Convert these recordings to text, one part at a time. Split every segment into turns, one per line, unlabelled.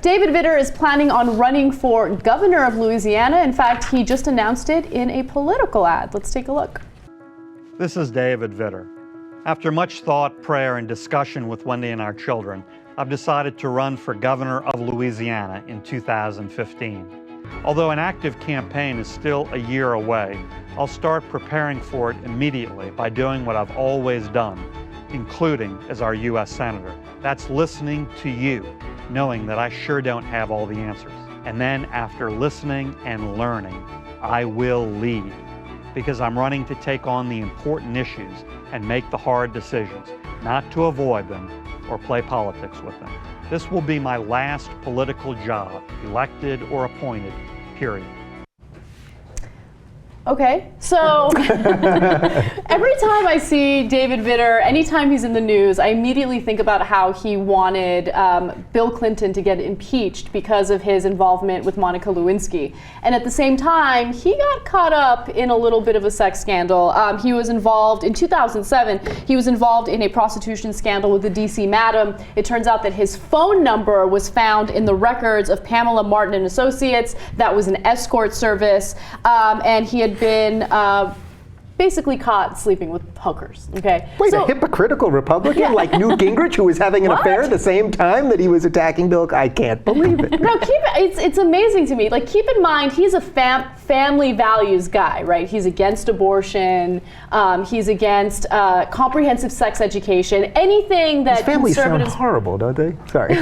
David Vitter is planning on running for governor of Louisiana. In fact, he just announced it in a Politico ad. Let's take a look.
This is David Vitter. After much thought, prayer, and discussion with Wendy and our children, I've decided to run for governor of Louisiana in 2015. Although an active campaign is still a year away, I'll start preparing for it immediately by doing what I've always done, including as our U.S. Senator. That's listening to you, knowing that I sure don't have all the answers. And then after listening and learning, I will lead, because I'm running to take on the important issues and make the hard decisions, not to avoid them or play politics with them. This will be my last political job, elected or appointed, period.
Okay, so every time I see David Vitter, anytime he's in the news, I immediately think about how he wanted Bill Clinton to get impeached because of his involvement with Monica Lewinsky. And at the same time, he got caught up in a little bit of a sex scandal. He was involved, in 2007, he was involved in a prostitution scandal with the DC Madam. It turns out that his phone number was found in the records of Pamela Martin and Associates. That was an escort service, and he had been basically caught sleeping with hookers. Okay.
Wait, so, a hypocritical Republican like Newt Gingrich who was having an affair at the same time that he was attacking Bill? I can't believe it.
No, it's amazing to me. Like, keep in mind, he's a family values guy, right? He's against abortion. He's against comprehensive sex education. Anything that
His families sound horrible, don't they? Sorry.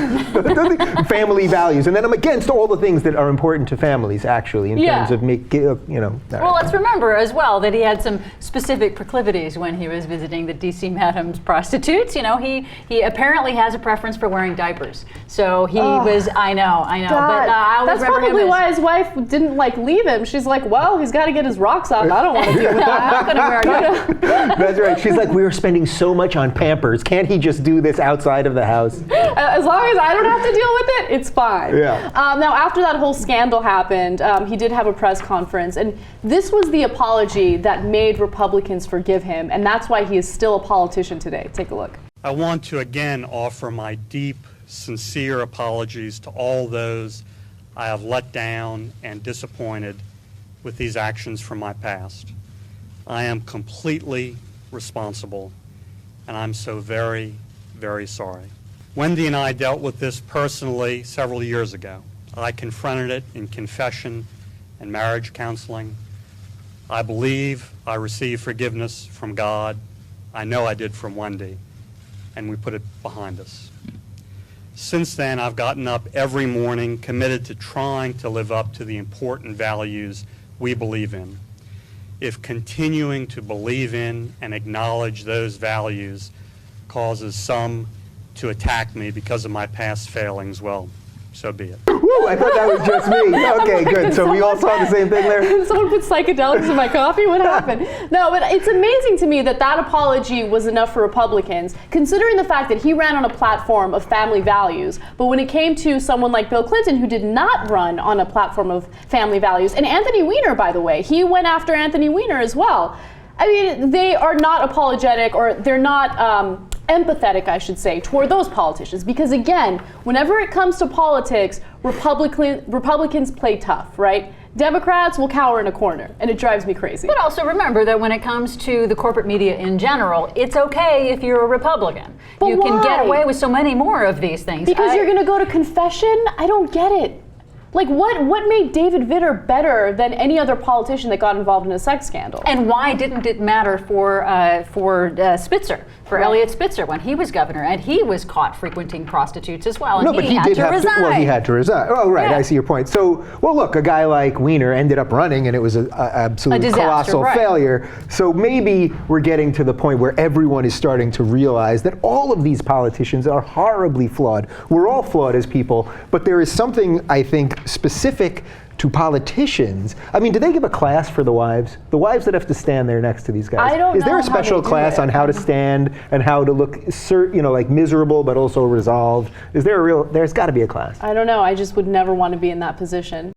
Family values, and then I'm against all the things that are important to families, actually, in terms of
Well, let's remember as well that he had some specific proclivities when he was visiting the DC Madam's prostitutes. You know, he apparently has a preference for wearing diapers. So he was, I know.
God.
But I always
That's
remember
probably
him
why his wife didn't leave him. She's like, well, he's got to get his rocks off. I don't want to deal with that.
I'm not going to wear diapers.
That's right. She's like, we were spending so much on Pampers. Can't he just do this outside of the house?
As long as I don't have to deal with it, it's fine.
Yeah.
Now, after that whole scandal happened, he did have a press conference, and this was the apology that made Republicans forgive him, and that's why he is still a politician today. Take a look.
I want to again offer my deep, sincere apologies to all those I have let down and disappointed with these actions from my past. I am completely responsible, and I'm so very, very sorry. Wendy and I dealt with this personally several years ago. I confronted it in confession and marriage counseling. I believe I received forgiveness from God. I know I did from Wendy, and we put it behind us. Since then, I've gotten up every morning committed to trying to live up to the important values we believe in. If continuing to believe in and acknowledge those values causes some to attack me because of my past failings, well, so be it.
Woo, I thought that was just me. Okay, good. So we all saw the same thing there?
Someone put psychedelics in my coffee? What happened? No, but it's amazing to me that that apology was enough for Republicans, considering the fact that he ran on a platform of family values. But when it came to someone like Bill Clinton, who did not run on a platform of family values, and Anthony Weiner, by the way, he went after Anthony Weiner as well. I mean, they are not apologetic, or they're not empathetic, I should say, toward those politicians. Because again, whenever it comes to politics, Republicans play tough, right? Democrats will cower in a corner, and it drives me crazy.
But also remember that when it comes to the corporate media in general, it's okay if you're a Republican.
But
you
why?
can get away with so many more of these things.
Because you're going to go to confession? I don't get it. Like, what made David Vitter better than any other politician that got involved in a sex scandal?
And why didn't it matter for Spitzer, for Elliot Spitzer, when he was governor, and he was caught frequenting prostitutes as well, and
no, but he
had to resign.
Well, he had to resign. Oh, right, yeah. I see your point. So, well, look, a guy like Weiner ended up running, and it was an absolute colossal failure. So maybe we're getting to the point where everyone is starting to realize that all of these politicians are horribly flawed. We're all flawed as people, but there is something, I think, specific to politicians. I mean, do they give a class for the wives? The wives that have to stand there next to these guys.
I don't know.
Is there a special class on how to stand and how to look, like miserable but also resolved? Is there there's got to be a class.
I don't know. I just would never want to be in that position.